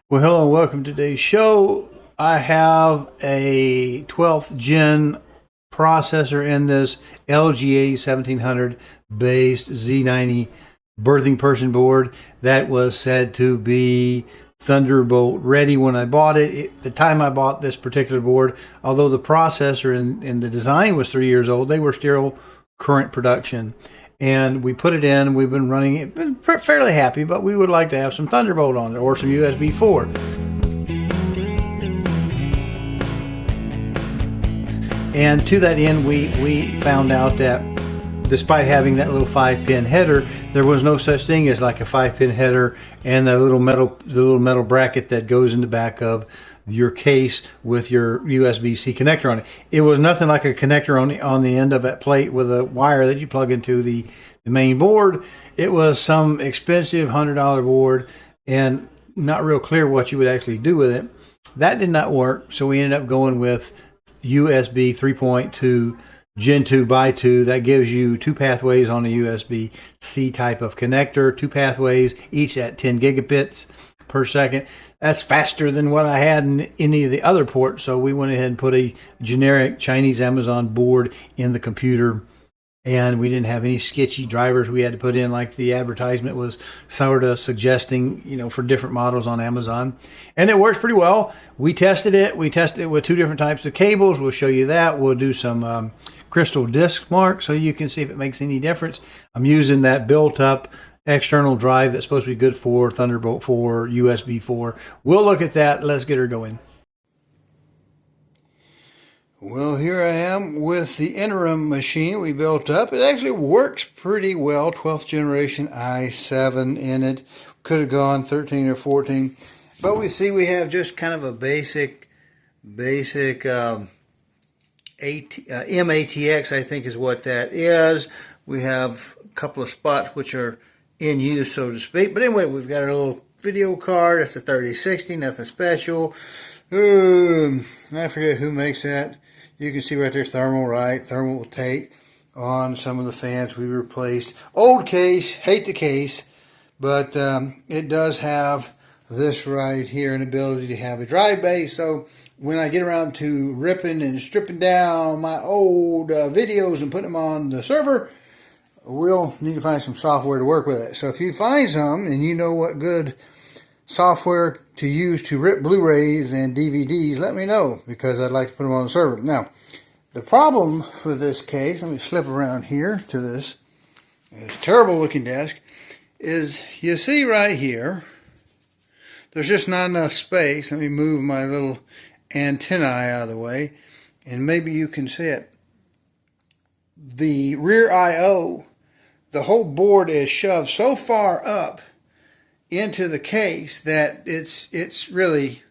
Well, hello and welcome to today's show. I have a 12th gen processor in this LGA 1700 based Z90 birthing person board that was said to be Thunderbolt ready when I bought it. The time I bought this particular board, although the processor and the design was 3 years old, they were still current production. And we put it in, we've been running it, been fairly happy, but we would like to have some Thunderbolt on it or some USB 4. And to that end, we found out that despite having that little 5-pin header, there was no such thing as like a 5-pin header and the little metal bracket that goes in the back of your case with your USB-C connector on it. It was nothing like a connector on the end of that plate with a wire that you plug into the main board. It was some expensive $100 board and not real clear what you would actually do with it. That did not work, so we ended up going with USB 3.2 Gen 2 by 2. That gives you 2 pathways on a USB-C type of connector, 2 pathways, each at 10 gigabits per second. That's faster than what I had in any of the other ports, so we went ahead and put a generic Chinese Amazon board in the computer, and we didn't have any sketchy drivers we had to put in like the advertisement was sort of suggesting, for different models on Amazon. And it works pretty well. We tested it with 2 different types of cables. We'll show you that. We'll do some crystal disc marks so you can see if it makes any difference. I'm using that built up external drive that's supposed to be good for Thunderbolt 4, USB 4. We'll look at that. Let's get her going. Well, here I am with the interim machine we built up. It actually works pretty well. 12th generation i7 in it. Could have gone 13 or 14. But we see we have just kind of a basic MATX, I think is what that is. We have a couple of spots which are in use, so to speak. But anyway, we've got a little video card. That's a 3060, nothing special. I forget who makes that. You can see right there, thermal, right? Thermal tape on some of the fans we replaced. Old case, hate the case, but it does have this right here, an ability to have a drive base. So when I get around to ripping and stripping down my old videos and putting them on the server, we'll need to find some software to work with it. So if you find some and you know what good software to use to rip Blu-rays and DVDs, let me know, because I'd like to put them on the server. Now, the problem for this case, let me slip around here to this terrible looking desk, is you see right here, there's just not enough space. Let me move my little antennae out of the way, and maybe you can see it. The rear I/O, the whole board is shoved so far up into the case that it's really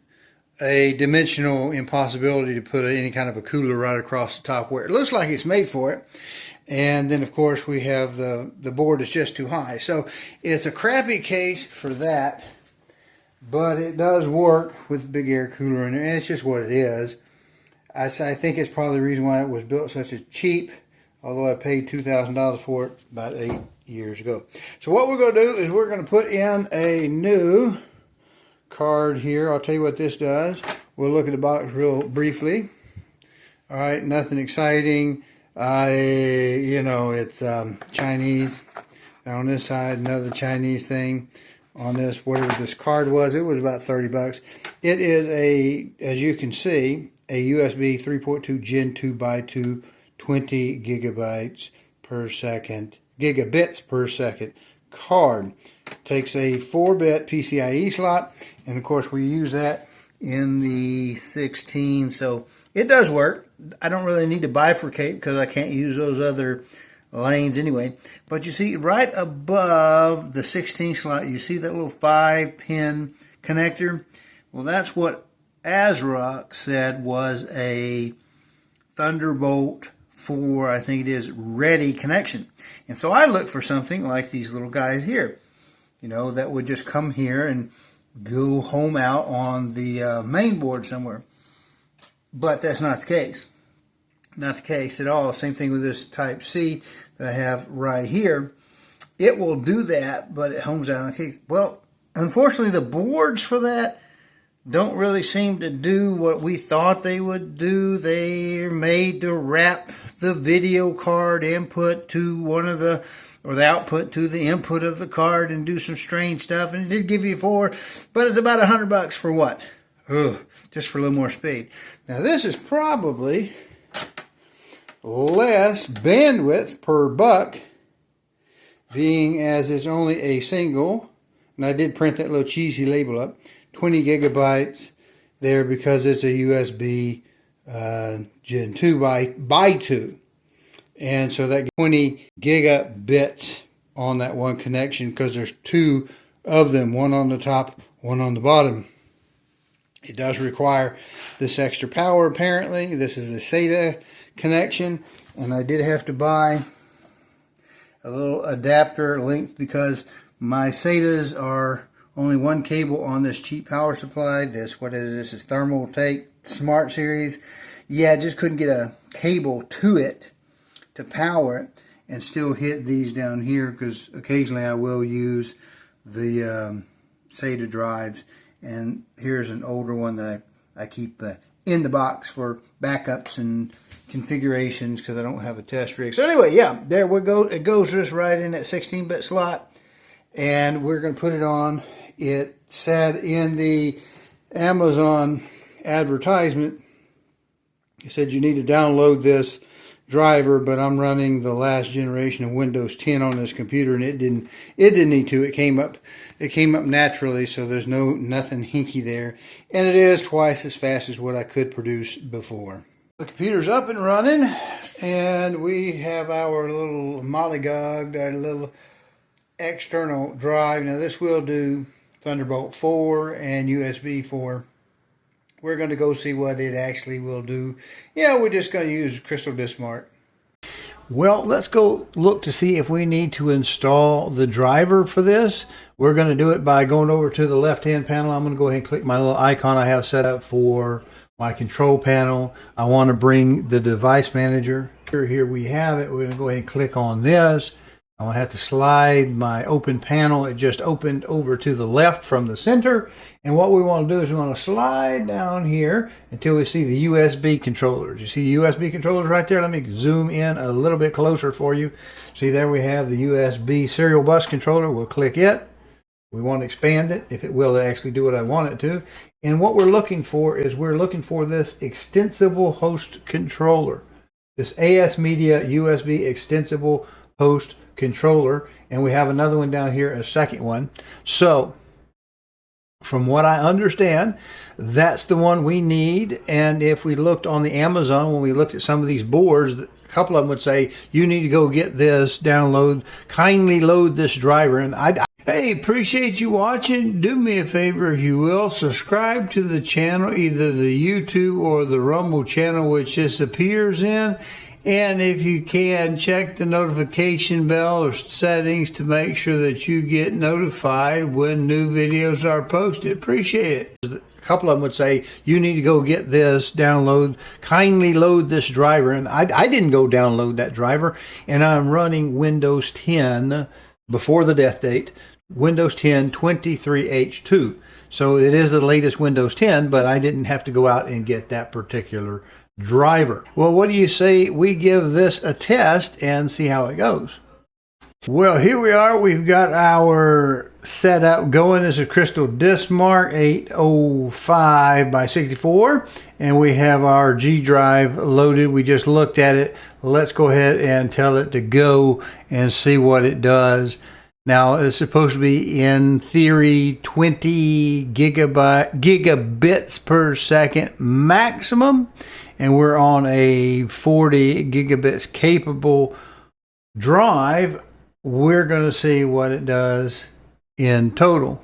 a dimensional impossibility to put any kind of a cooler right across the top where it looks like it's made for it. And then of course we have the board is just too high. So it's a crappy case for that, but it does work with big air cooler in there, and it's just what it is. I think it's probably the reason why it was built such a cheap, although I paid $2,000 for it about 8 years ago. So what we're going to do is we're going to put in a new card here. I'll tell you what this does. We'll look at the box real briefly. All right, nothing exciting. It's Chinese. On this side, another Chinese thing. On this, whatever this card was, it was about 30 bucks. It is as you can see, a USB 3.2 Gen 2 by 2, 20 gigabits per second card. Takes a 4-bit PCIe slot, and of course we use that in the 16, so it does work. I don't really need to bifurcate because I can't use those other lanes anyway. But you see right above the 16 slot, you see that little 5-pin connector? Well, that's what ASRock said was a Thunderbolt 4, I think it is, ready connection. And so I look for something like these little guys here, that would just come here and go home out on the main board somewhere. But that's not the case. Not the case at all. Same thing with this Type C that I have right here. It will do that, but it homes out on the case. Well, unfortunately, the boards for that don't really seem to do what we thought they would do. They're made to wrap the video card input to one of the, or the output to the input of the card and do some strange stuff. And it did give you 4, but it's about $100 for what? Ugh, just for a little more speed. Now this is probably less bandwidth per buck, being as it's only a single, and I did print that little cheesy label up, 20 gigabytes there because it's a USB Gen 2 by 2. And so that 20 gigabits on that one connection because there's 2 of them, one on the top, one on the bottom. It does require this extra power apparently. This is the SATA connection, and I did have to buy a little adapter length because my SATAs are only one cable on this cheap power supply. This, what is this? Is Thunderbolt Smart Series. Yeah, I just couldn't get a cable to it to power it and still hit these down here because occasionally I will use the SATA drives. And here's an older one that I keep in the box for backups and configurations because I don't have a test rig. So anyway, yeah, there we go. It goes just right in that 16-bit slot, and we're going to put it on. It said in the Amazon advertisement, it said you need to download this driver, but I'm running the last generation of Windows 10 on this computer, and it didn't need to. It came up naturally, so there's nothing hinky there, and it is twice as fast as what I could produce before. The computer's up and running, and we have our little mollygogged, our little external drive. Now this will do Thunderbolt 4 and USB 4. We're going to go see what it actually will do. Yeah, we're just going to use Crystal Disk Mart. Well, let's go look to see if we need to install the driver for this. We're going to do it by going over to the left-hand panel. I'm going to go ahead and click my little icon I have set up for my control panel. I want to bring the device manager. Here we have it. We're going to go ahead and click on this. I'm going to have to slide my open panel. It just opened over to the left from the center. And what we want to do is we want to slide down here until we see the USB controllers. You see USB controllers right there? Let me zoom in a little bit closer for you. See, there we have the USB serial bus controller. We'll click it. We want to expand it if it will actually do what I want it to. And what we're looking for is we're looking for this extensible host controller. This AS Media USB extensible host controller, and we have another one down here, a second one. So from what I understand, that's the one we need. And if we looked on the Amazon, when we looked at some of these boards, a couple of them would say you need to go get this, download, kindly load this driver. And hey, appreciate you watching. Do me a favor, if you will, subscribe to the channel, either the YouTube or the Rumble channel, which this appears in. And if you can, check the notification bell or settings to make sure that you get notified when new videos are posted. Appreciate it. A couple of them would say, you need to go get this, download, kindly load this driver. And I didn't go download that driver. And I'm running Windows 10 before the death date, Windows 10 23H2. So it is the latest Windows 10, but I didn't have to go out and get that particular driver. Well, what do you say we give this a test and see how it goes? Well, here we are. We've got our setup going. This is Crystal Disk Mart 805 by 64, and we have our G drive loaded. We just looked at it. Let's go ahead and tell it to go and see what it does. Now, it's supposed to be, in theory, 20 gigabits per second maximum, and we're on a 40 gigabits capable drive. We're going to see what it does in total.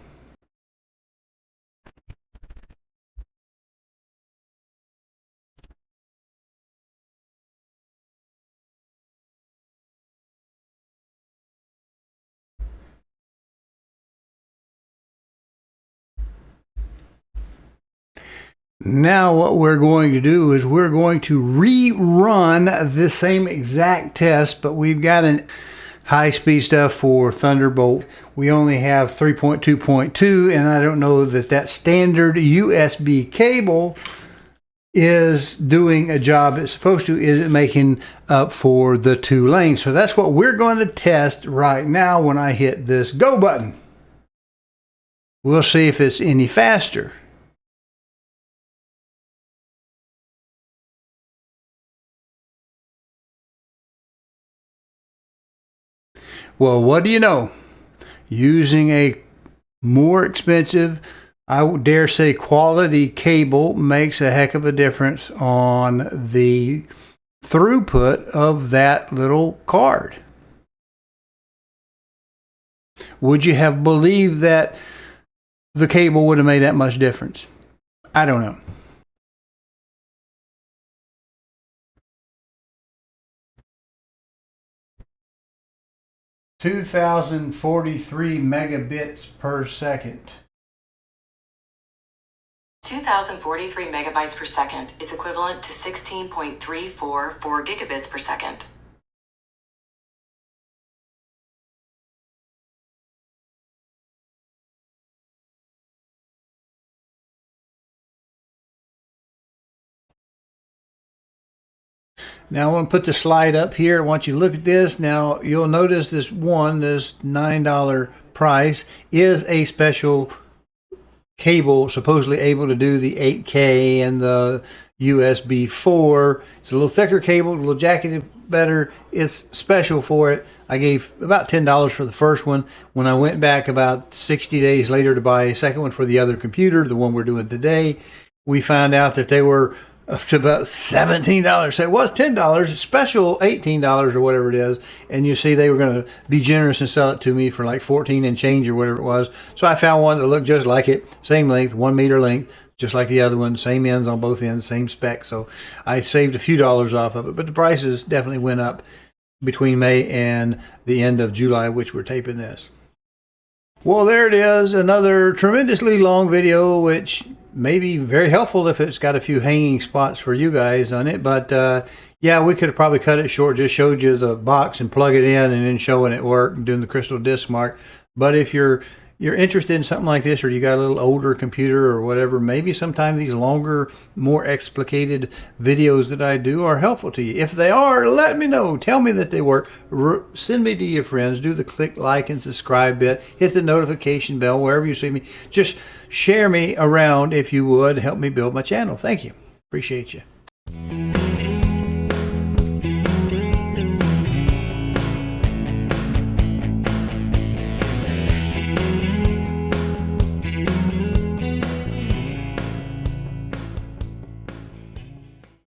Now what we're going to do is we're going to rerun the same exact test, but we've got high-speed stuff for Thunderbolt. We only have 3.2.2, and I don't know that that standard USB cable is doing a job it's supposed to. Is it making up for the 2 lanes? So that's what we're going to test right now when I hit this go button. We'll see if it's any faster. Well, what do you know? Using a more expensive, I would dare say quality cable makes a heck of a difference on the throughput of that little card. Would you have believed that the cable would have made that much difference? I don't know. (2043 megabits per second). 2043 megabytes per second is equivalent to 16.344 gigabits per second. Now I want to put the slide up here. I want you to look at this. Now you'll notice this $9 price is a special cable, supposedly able to do the 8K and the USB 4. It's a little thicker cable, a little jacketed better. It's special for it. I gave about $10 for the first one. When I went back about 60 days later to buy a second one for the other computer, the one we're doing today, we found out that they were up to about $17. So it was $10, special $18 or whatever it is. And you see they were going to be generous and sell it to me for like 14 and change or whatever it was. So I found one that looked just like it, same length, 1 meter length, just like the other one, same ends on both ends, same spec. So I saved a few dollars off of it, but the prices definitely went up between May and the end of July, which we're taping this. Well, there it is, another tremendously long video, which may be very helpful if it's got a few hanging spots for you guys on it. But yeah, we could have probably cut it short, just showed you the box and plug it in and then showing it work and doing the crystal disc mark. But if you're interested in something like this, or you got a little older computer or whatever, maybe sometimes these longer, more explicated videos that I do are helpful to you. If they are, let me know. Tell me that they work. Send me to your friends. Do the click like and subscribe bit. Hit the notification bell wherever you see me. Just share me around if you would. Help me build my channel. Thank you. Appreciate you.